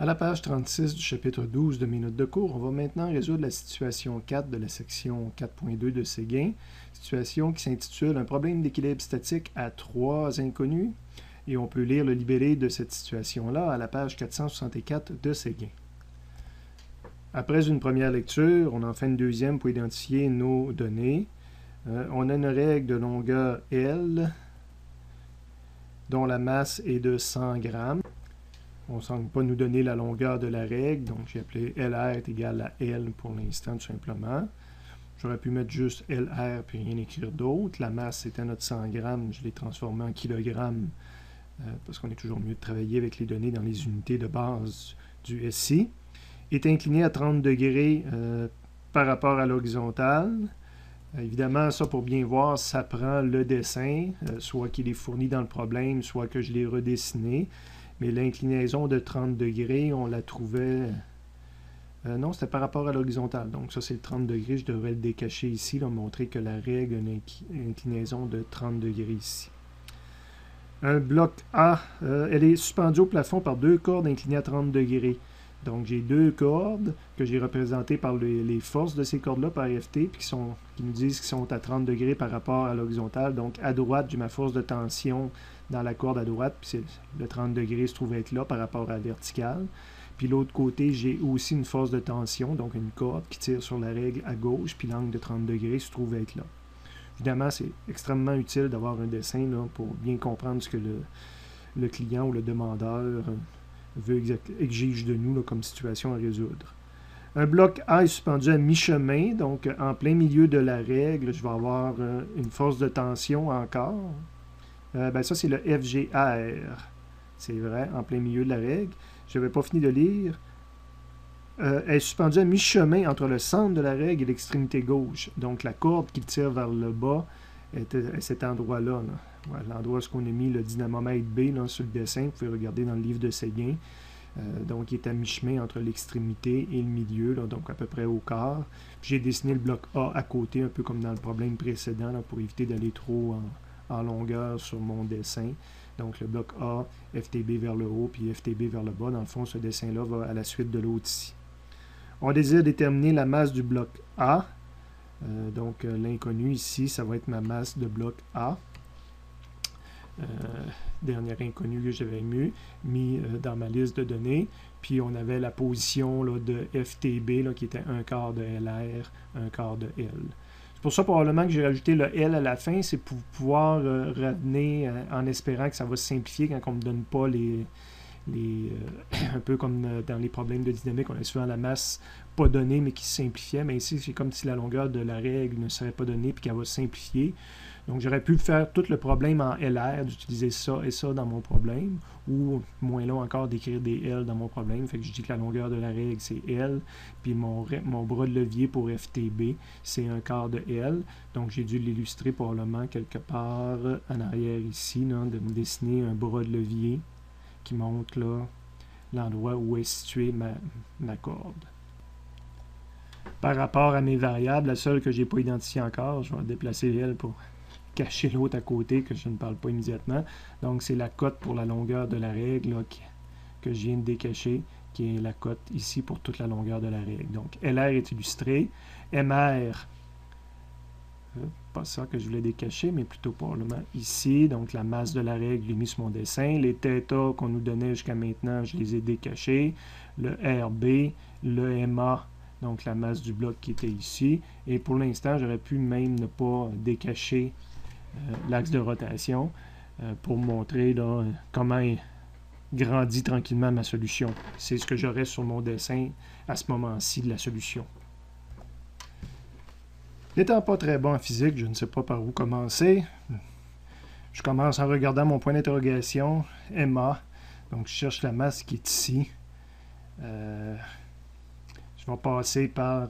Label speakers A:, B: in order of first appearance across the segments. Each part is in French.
A: À la page 36 du chapitre 12 de mes notes de cours, on va maintenant résoudre la situation 4 de la section 4.2 de Séguin, situation qui s'intitule « Un problème d'équilibre statique à trois inconnus » et on peut lire le libellé de cette situation-là à la page 464 de Séguin. Après une première lecture, on en fait une deuxième pour identifier nos données. On a une règle de longueur L dont la masse est de 100 grammes. On ne semble pas nous donner la longueur de la règle, donc j'ai appelé LR est égal à L pour l'instant tout simplement. J'aurais pu mettre juste LR puis rien écrire d'autre. La masse était notre 100 grammes, je l'ai transformé en kilogrammes parce qu'on est toujours mieux de travailler avec les données dans les unités de base du SI. Est incliné à 30 degrés par rapport à l'horizontale. Évidemment, ça pour bien voir, ça prend le dessin, soit qu'il est fourni dans le problème, soit que je l'ai redessiné. Mais l'inclinaison de 30 degrés, on la trouvait... non, c'était par rapport à l'horizontale. Donc ça, c'est le 30 degrés. Je devrais le décacher ici, là, montrer que la règle a une inclinaison de 30 degrés ici. Un bloc A, elle est suspendue au plafond par deux cordes inclinées à 30 degrés. Donc j'ai deux cordes que j'ai représentées par les forces de ces cordes-là par FT, puis qui nous disent qu'ils sont à 30 degrés par rapport à l'horizontale. Donc à droite, j'ai ma force de tension dans la corde à droite, puis le 30 degrés se trouve être là par rapport à la verticale. Puis l'autre côté, j'ai aussi une force de tension, donc une corde qui tire sur la règle à gauche, puis l'angle de 30 degrés se trouve être là. Évidemment, c'est extrêmement utile d'avoir un dessin là, pour bien comprendre ce que le client ou le demandeur exige de nous là, comme situation à résoudre. Un bloc A est suspendu à mi-chemin, donc en plein milieu de la règle, je vais avoir une force de tension encore. Ça, c'est le FGR. C'est vrai, en plein milieu de la règle. Je n'avais pas fini de lire. Elle est suspendue à mi-chemin entre le centre de la règle et l'extrémité gauche. Donc, la corde qui tire vers le bas est à cet endroit-là. Là. Voilà, l'endroit où on a mis le dynamomètre B là, sur le dessin. Vous pouvez regarder dans le livre de Séguin. Donc, il est à mi-chemin entre l'extrémité et le milieu, là, donc à peu près au quart. J'ai dessiné le bloc A à côté, un peu comme dans le problème précédent, là, pour éviter d'aller trop en longueur sur mon dessin. Donc, le bloc A, FTB vers le haut, puis FTB vers le bas. Dans le fond, ce dessin-là va à la suite de l'autre ici. On désire déterminer la masse du bloc A. Donc, l'inconnu ici, ça va être ma masse de bloc A. Dernier inconnu que j'avais mis dans ma liste de données. Puis, on avait la position là, de FTB là, qui était un quart de LR, un quart de L. C'est pour ça probablement que j'ai rajouté le L à la fin, c'est pour pouvoir revenir en espérant que ça va se simplifier quand on ne me donne pas un peu comme dans les problèmes de dynamique, on a souvent la masse pas donnée mais qui se simplifiait, mais ici c'est comme si la longueur de la règle ne serait pas donnée puis qu'elle va se simplifier. Donc j'aurais pu faire tout le problème en LR, d'utiliser ça et ça dans mon problème, ou moins long encore d'écrire des L dans mon problème. Fait que je dis que la longueur de la règle c'est L, puis mon bras de levier pour FTB c'est un quart de L. Donc j'ai dû l'illustrer probablement quelque part en arrière ici, là, de me dessiner un bras de levier qui montre là l'endroit où est située ma corde. Par rapport à mes variables, la seule que je n'ai pas identifiée encore, je vais déplacer elle pour cacher l'autre à côté que je ne parle pas immédiatement. Donc c'est la cote pour la longueur de la règle là, que je viens de décacher, qui est la cote ici pour toute la longueur de la règle. Donc LR est illustré, MR, pas ça que je voulais décacher, mais plutôt probablement ici. Donc la masse de la règle, je l'ai mis sur mon dessin. Les θ qu'on nous donnait jusqu'à maintenant, je les ai décachés. Le RB, le MA, donc la masse du bloc qui était ici. Et pour l'instant, j'aurais pu même ne pas décacher l'axe de rotation pour montrer là, comment grandit tranquillement ma solution. C'est ce que j'aurais sur mon dessin à ce moment-ci de la solution. N'étant pas très bon en physique, je ne sais pas par où commencer. Je commence en regardant mon point d'interrogation, MA. Donc, je cherche la masse qui est ici. Je vais passer par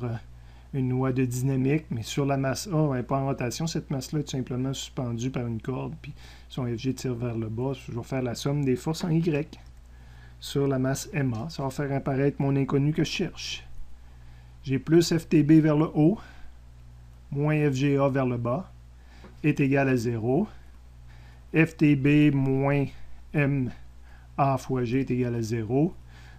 A: une loi de dynamique, mais sur la masse A, elle n'est pas en rotation. Cette masse-là est tout simplement suspendue par une corde, puis son FG tire vers le bas. Je vais faire la somme des forces en Y sur la masse MA. Ça va faire apparaître mon inconnu que je cherche. J'ai plus FTB vers le haut, moins FGA vers le bas, est égal à 0. FTB moins MA fois G est égal à 0.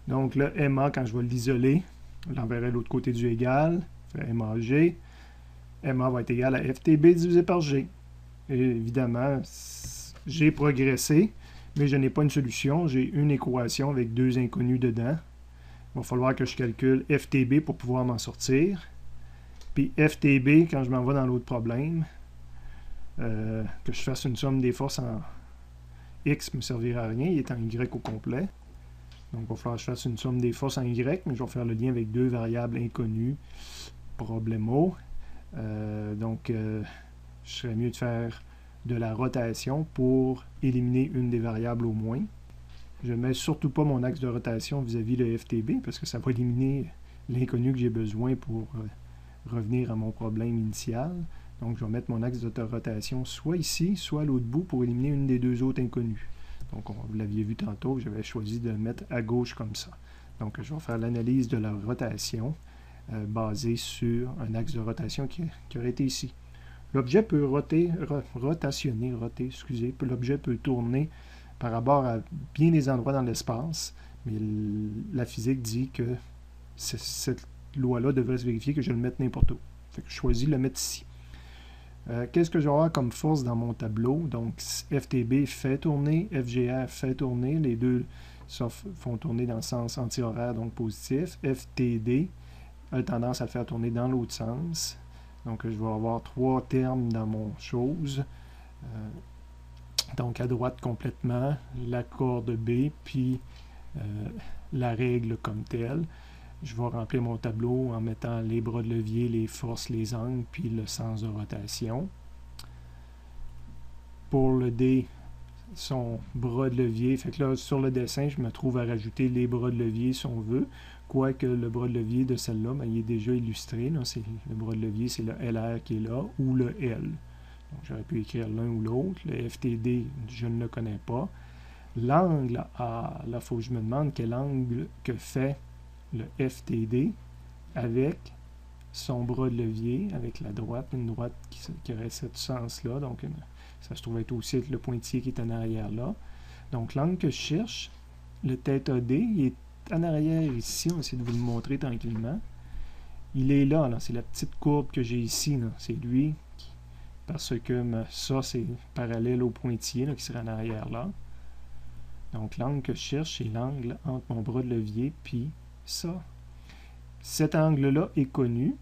A: Donc le MA, quand je vais l'isoler, je l'enverrai de l'autre côté du égal, MAG. MA va être égal à FTB divisé par G. Et évidemment, j'ai progressé, mais je n'ai pas une solution. J'ai une équation avec deux inconnus dedans. Il va falloir que je calcule FTB pour pouvoir m'en sortir. Puis FTB, quand je m'en vais dans l'autre problème, que je fasse une somme des forces en X ne me servira à rien, il est en Y au complet. Donc il va falloir que je fasse une somme des forces en Y, mais je vais faire le lien avec deux variables inconnues. Problemo. Je serais mieux de faire de la rotation pour éliminer une des variables au moins. Je ne mets surtout pas mon axe de rotation vis-à-vis le FTB parce que ça va éliminer l'inconnu que j'ai besoin pour revenir à mon problème initial. Donc je vais mettre mon axe de rotation soit ici, soit à l'autre bout pour éliminer une des deux autres inconnues. Donc vous l'aviez vu tantôt, j'avais choisi de le mettre à gauche comme ça. Donc je vais faire l'analyse de la rotation basée sur un axe de rotation qui aurait été ici. L'objet peut l'objet peut tourner par rapport à bien des endroits dans l'espace, mais la physique dit que cette loi-là devrait se vérifier que je le mette n'importe où. Fait que je choisis de le mettre ici. Qu'est-ce que je vais avoir comme force dans mon tableau? Donc, FTB fait tourner, FGR fait tourner, les deux font tourner dans le sens anti-horaire, donc positif. FTD a tendance à le faire tourner dans l'autre sens. Donc, je vais avoir trois termes dans mon chose. Donc, à droite complètement, la corde B, puis la règle comme telle. Je vais remplir mon tableau en mettant les bras de levier, les forces, les angles, puis le sens de rotation. Pour le D, son bras de levier. Fait que là, sur le dessin, je me trouve à rajouter les bras de levier si on veut. Quoique le bras de levier de celle-là, ben, il est déjà illustré. Là. Le bras de levier, c'est le LR qui est là, ou le L. Donc, j'aurais pu écrire l'un ou l'autre. Le FTD, je ne le connais pas. L'angle, là, il faut que je me demande quel angle que fait le FTD avec son bras de levier, avec la droite, une droite qui aurait ce sens-là. Donc, ça se trouve être aussi le pointillé qui est en arrière là. Donc, l'angle que je cherche, le θD, il est en arrière ici. On va essayer de vous le montrer tranquillement. Il est là, c'est la petite courbe que j'ai ici. C'est lui, parce que ça, c'est parallèle au pointillé là, qui serait en arrière là. Donc, l'angle que je cherche, c'est l'angle entre mon bras de levier puis ça. Cet angle-là est connu.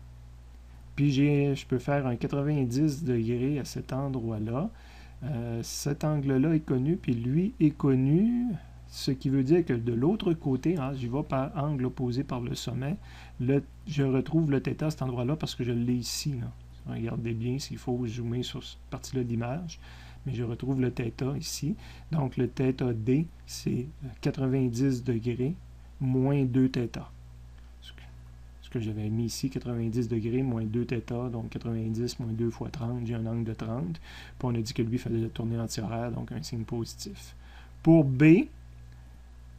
A: Puis je peux faire un 90 degrés à cet endroit-là. Cet angle-là est connu, puis lui est connu, ce qui veut dire que de l'autre côté, j'y vais par angle opposé par le sommet, je retrouve le θ à cet endroit-là parce que je l'ai ici. Là. Regardez bien s'il faut zoomer sur cette partie-là d'image. Mais je retrouve le θ ici. Donc le θD, c'est 90 degrés moins 2θ. Ce que j'avais mis ici, 90 degrés moins 2θ, donc 90 moins 2 fois 30, j'ai un angle de 30. Puis on a dit que lui, il fallait le tourner anti-horaire, donc un signe positif. Pour B,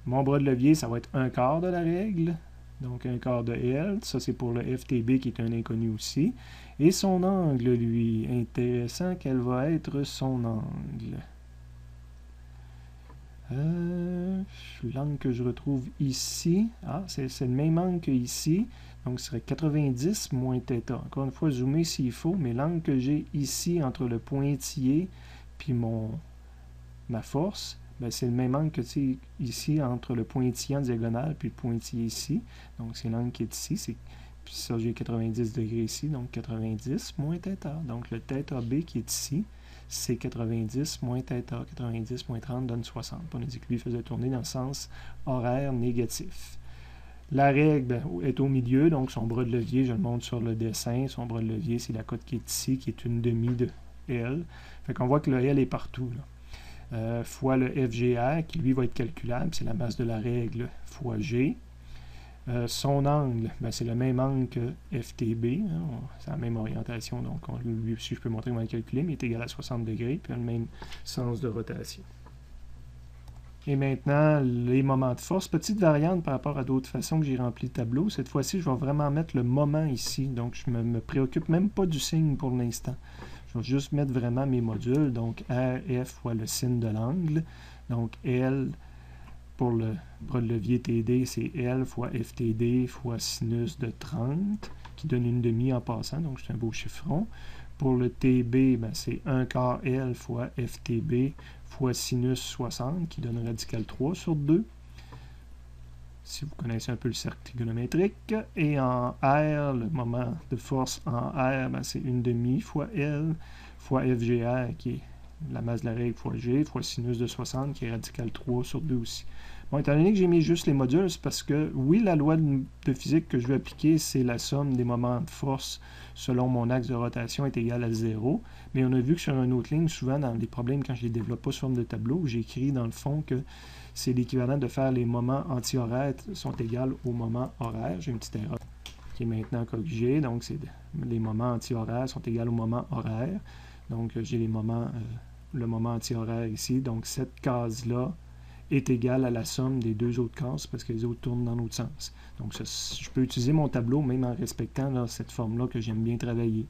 A: mon bras de levier, ça va être un quart de la règle, donc un quart de L. Ça, c'est pour le FTB qui est un inconnu aussi. Et son angle, lui, intéressant, quel va être son angle? L'angle que je retrouve ici, c'est le même angle qu'ici, donc ce serait 90 moins θ. Encore une fois, zoomer s'il faut, mais l'angle que j'ai ici entre le pointillé puis ma force, ben, c'est le même angle que ici entre le pointillé en diagonale puis le pointillé ici. Donc c'est l'angle qui est ici, puis ça j'ai 90 degrés ici, donc 90 moins θ. Donc le θB qui est ici, c'est 90 moins θ. 90 moins 30 donne 60. On a dit que lui faisait tourner dans le sens horaire négatif. La règle est au milieu, donc son bras de levier, je le montre sur le dessin. Son bras de levier, c'est la cote qui est ici, qui est une demi de L. Fait qu'on voit que le L est partout. Fois le FGR, qui lui va être calculable, c'est la masse de la règle fois G. Son angle, c'est le même angle que FTB, c'est la même orientation, donc lui aussi je peux montrer comment le calculer, mais il est égal à 60 degrés, puis il a le même sens de rotation. Et maintenant, les moments de force, petite variante par rapport à d'autres façons que j'ai rempli le tableau. Cette fois-ci, je vais vraiment mettre le moment ici, donc je ne me préoccupe même pas du signe pour l'instant. Je vais juste mettre vraiment mes modules, donc R, F fois le signe de l'angle, donc L pour le bras de levier TD, c'est L fois FTD fois sinus de 30, qui donne une demi en passant, donc c'est un beau chiffron. Pour le TB, ben, c'est 1 quart L fois FTB fois sinus 60, qui donne radical 3 sur 2. Si vous connaissez un peu le cercle trigonométrique. Et en R, le moment de force en R, ben, c'est une demi fois L fois FGR, qui est la masse de la règle fois G, fois sinus de 60, qui est radical 3 sur 2 aussi. Bon, étant donné que j'ai mis juste les modules, c'est parce que, oui, la loi de physique que je vais appliquer, c'est la somme des moments de force selon mon axe de rotation est égale à 0. Mais on a vu que sur une autre ligne, souvent dans les problèmes, quand je les développe pas sous forme de tableau, j'écris dans le fond que c'est l'équivalent de faire les moments anti-horaires sont égales aux moments horaires. J'ai une petite erreur qui est maintenant corrigée. Donc, les moments anti-horaires sont égales aux moments horaires. Donc, j'ai le moment anti-horaire ici. Donc, cette case-là est égale à la somme des deux autres cases parce que les autres tournent dans l'autre sens. Donc, je peux utiliser mon tableau même en respectant là, cette forme-là que j'aime bien travailler.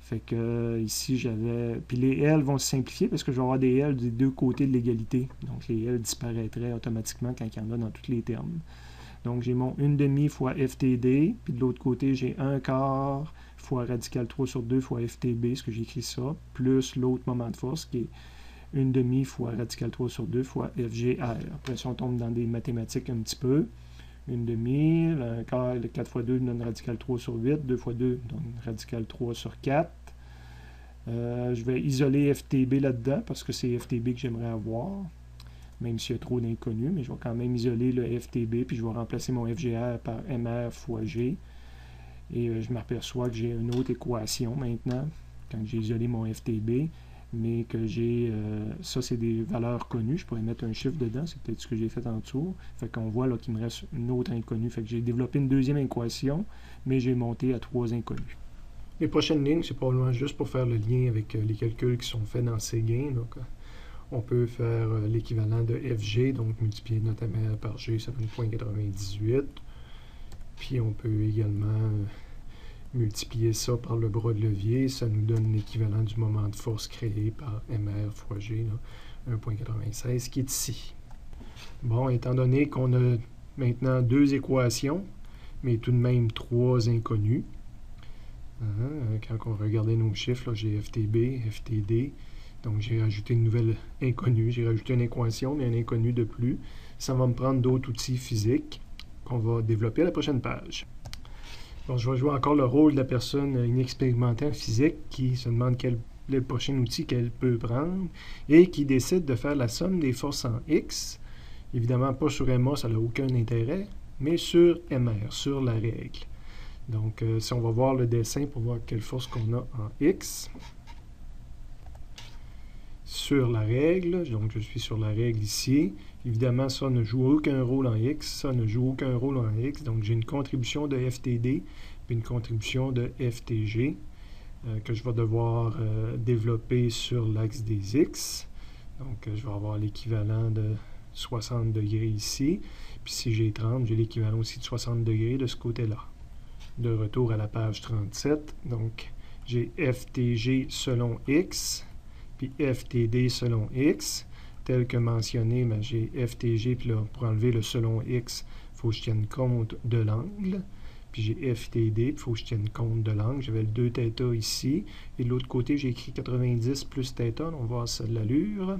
A: Fait que ici, j'avais... Puis les L vont se simplifier parce que je vais avoir des L des deux côtés de l'égalité. Donc, les L disparaîtraient automatiquement quand il y en a dans tous les termes. Donc, j'ai mon 1 demi fois FTD. Puis de l'autre côté, j'ai 1 quart fois radical 3 sur 2 fois FTB, ce que j'ai écrit ça, plus l'autre moment de force qui est 1 demi fois radical 3 sur 2 fois FGR. Après ça, on tombe dans des mathématiques un petit peu. 1 demi, le quart, le 4 fois 2 donne radical 3 sur 8, 2 fois 2 donne radical 3 sur 4. Je vais isoler FTB là-dedans parce que c'est FTB que j'aimerais avoir, même s'il y a trop d'inconnus, mais je vais quand même isoler le FTB, puis je vais remplacer mon FGR par MR fois G. Et je m'aperçois que j'ai une autre équation maintenant, quand j'ai isolé mon FTB, mais que j'ai... ça, c'est des valeurs connues. Je pourrais mettre un chiffre dedans. C'est peut-être ce que j'ai fait en dessous. Fait qu'on voit là qu'il me reste une autre inconnue. Fait que j'ai développé une deuxième équation, mais j'ai monté à 3 inconnus. Les prochaines lignes, c'est probablement juste pour faire le lien avec les calculs qui sont faits dans Séguin. Donc, on peut faire l'équivalent de FG, donc multiplier notre MR par G, ça donne 0,98. Puis on peut également multiplier ça par le bras de levier, ça nous donne l'équivalent du moment de force créé par MR fois G, 1,96, qui est ici. Bon, étant donné qu'on a maintenant 2 équations, mais tout de même 3 inconnues, quand on regardait nos chiffres, j'ai FTB, FTD, donc j'ai rajouté une nouvelle inconnue, j'ai rajouté une équation, mais un inconnu de plus. Ça va me prendre d'autres outils physiques qu'on va développer à la prochaine page. Bon, je vais jouer encore le rôle de la personne inexpérimentée en physique qui se demande quel est le prochain outil qu'elle peut prendre et qui décide de faire la somme des forces en X. Évidemment, pas sur MA, ça n'a aucun intérêt, mais sur MR, sur la règle. Donc, si on va voir le dessin pour voir quelle force qu'on a en X. Sur la règle, donc je suis sur la règle ici. Évidemment, ça ne joue aucun rôle en X, ça ne joue aucun rôle en X. Donc, j'ai une contribution de FTD puis une contribution de FTG que je vais devoir développer sur l'axe des X. Donc, je vais avoir l'équivalent de 60 degrés ici. Puis si j'ai 30, j'ai l'équivalent aussi de 60 degrés de ce côté-là. De retour à la page 37. Donc, j'ai FTG selon X, puis FTD selon X. Tel que mentionné, ben, j'ai FTG, puis là, pour enlever le selon X, il faut que je tienne compte de l'angle. Puis j'ai FTD, puis il faut que je tienne compte de l'angle. J'avais le 2 θ ici. Et de l'autre côté, j'ai écrit 90 plus θ. On va voir ça de l'allure.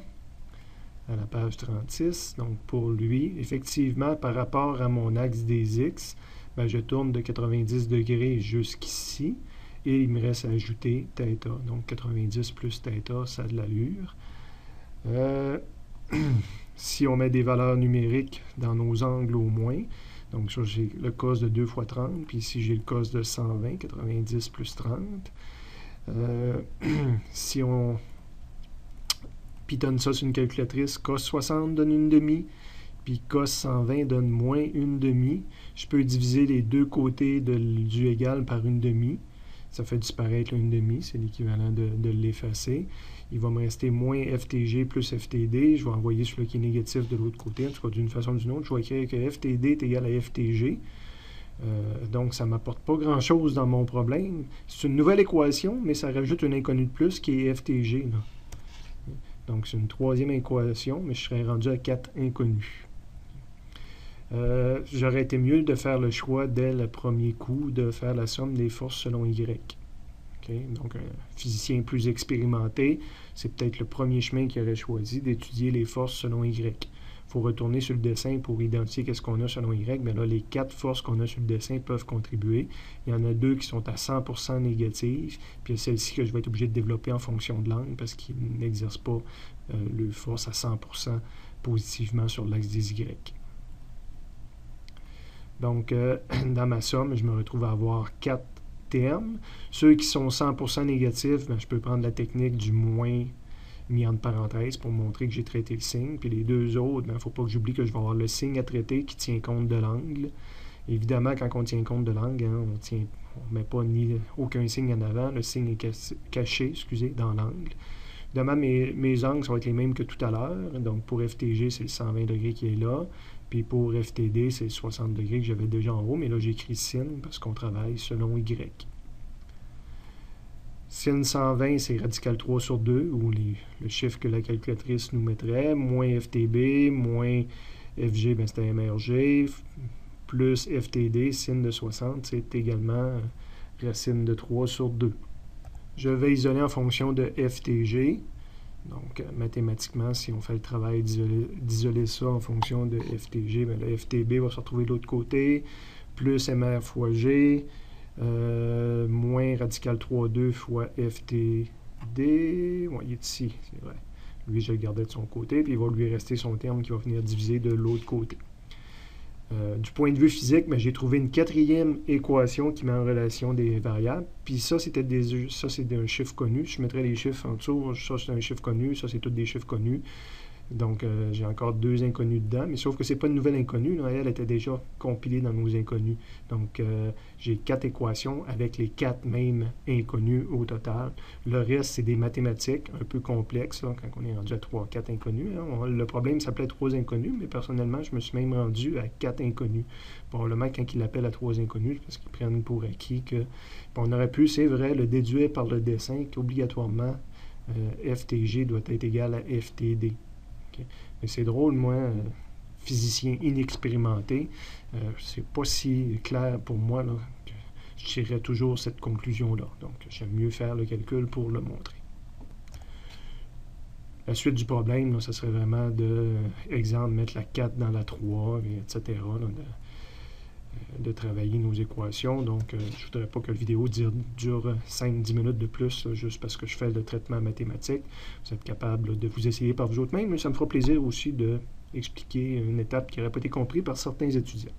A: À la page 36. Donc, pour lui, effectivement, par rapport à mon axe des X, ben, je tourne de 90 degrés jusqu'ici. Et il me reste à ajouter θ. Donc, 90 plus θ, ça a de l'allure. Si on met des valeurs numériques dans nos angles au moins, donc ça, j'ai le cos de 2 fois 30, puis ici, j'ai le cos de 120, 90 plus 30. Si on pitonne ça sur une calculatrice, cos 60 donne une demi, puis cos 120 donne moins une demi. Je peux diviser les deux côtés du égal par une demi. Ça fait disparaître une demi, c'est l'équivalent de l'effacer. Il va me rester moins FTG plus FTD. Je vais envoyer celui qui est négatif de l'autre côté. En tout cas, d'une façon ou d'une autre, je vais écrire que FTD est égal à FTG. Donc, ça ne m'apporte pas grand-chose dans mon problème. C'est une nouvelle équation, mais ça rajoute une inconnue de plus qui est FTG. Là. Donc, c'est une troisième équation, mais je serais rendu à 4 inconnus. J'aurais été mieux de faire le choix dès le premier coup de faire la somme des forces selon Y. Okay? Donc, un physicien plus expérimenté, c'est peut-être le premier chemin qu'il aurait choisi, d'étudier les forces selon Y. Il faut retourner sur le dessin pour identifier qu'est-ce qu'on a selon Y. Mais là, les 4 forces qu'on a sur le dessin peuvent contribuer. Il y en a 2 qui sont à 100% négatives, puis il y a celle-ci que je vais être obligé de développer en fonction de l'angle parce qu'il n'exerce pas le force à 100% positivement sur l'axe des Y. Donc, dans ma somme, je me retrouve à avoir 4 termes. Ceux qui sont 100% négatifs, ben, je peux prendre la technique du moins mis entre parenthèses pour montrer que j'ai traité le signe. Puis les deux autres, il ne faut pas que j'oublie que je vais avoir le signe à traiter qui tient compte de l'angle. Évidemment, quand on tient compte de l'angle, hein, on ne met pas aucun signe en avant. Le signe est caché dans l'angle. Évidemment, mes angles vont être les mêmes que tout à l'heure. Donc, pour FTG, c'est le 120 degrés qui est là. Puis pour FTD, c'est le 60 degrés que j'avais déjà en haut. Mais là, j'écris sin parce qu'on travaille selon Y. Sin 120, c'est radical 3 sur 2, ou le chiffre que la calculatrice nous mettrait, moins FTB, moins FG, ben c'était MRG, plus FTD, sin de 60, c'est également racine de 3 sur 2. Je vais isoler en fonction de FTG. Donc, mathématiquement, si on fait le travail d'isoler ça en fonction de FTG, ben le FTB va se retrouver de l'autre côté, plus MR fois G, moins radical 3,2 fois FTD. Ouais, il est ici, c'est vrai. Lui, je le gardais de son côté, puis il va lui rester son terme qui va venir diviser de l'autre côté. Du point de vue physique, j'ai trouvé une 4e équation qui met en relation des variables. Puis ça, c'est un chiffre connu. Je mettrais les chiffres en dessous. Ça, c'est un chiffre connu. Ça, c'est tous des chiffres connus. Donc, j'ai encore 2 inconnus dedans, mais sauf que c'est pas une nouvelle inconnue. Là, elle était déjà compilée dans nos inconnus. Donc, j'ai 4 équations avec les 4 mêmes inconnus au total. Le reste, c'est des mathématiques un peu complexes, là, quand on est rendu à 3-4 inconnus. Hein. Le problème s'appelait 3 inconnus, mais personnellement, je me suis même rendu à 4 inconnus. Probablement, quand il appelle à 3 inconnus, parce qu'ils prennent pour acquis que... on aurait pu, c'est vrai, le déduire par le dessin qu'obligatoirement, FTG doit être égal à FTD. Mais c'est drôle, moi, physicien inexpérimenté, c'est pas si clair pour moi là, que je tirerais toujours cette conclusion-là. Donc, j'aime mieux faire le calcul pour le montrer. La suite du problème, là, ça serait vraiment exemple, mettre la 4 dans la 3, etc., là, de travailler nos équations. Donc, je ne voudrais pas que la vidéo dure 5-10 minutes de plus, là, juste parce que je fais le traitement mathématique. Vous êtes capable de vous essayer par vous autres-mêmes, mais ça me fera plaisir aussi d'expliquer une étape qui n'aurait pas été comprise par certains étudiants.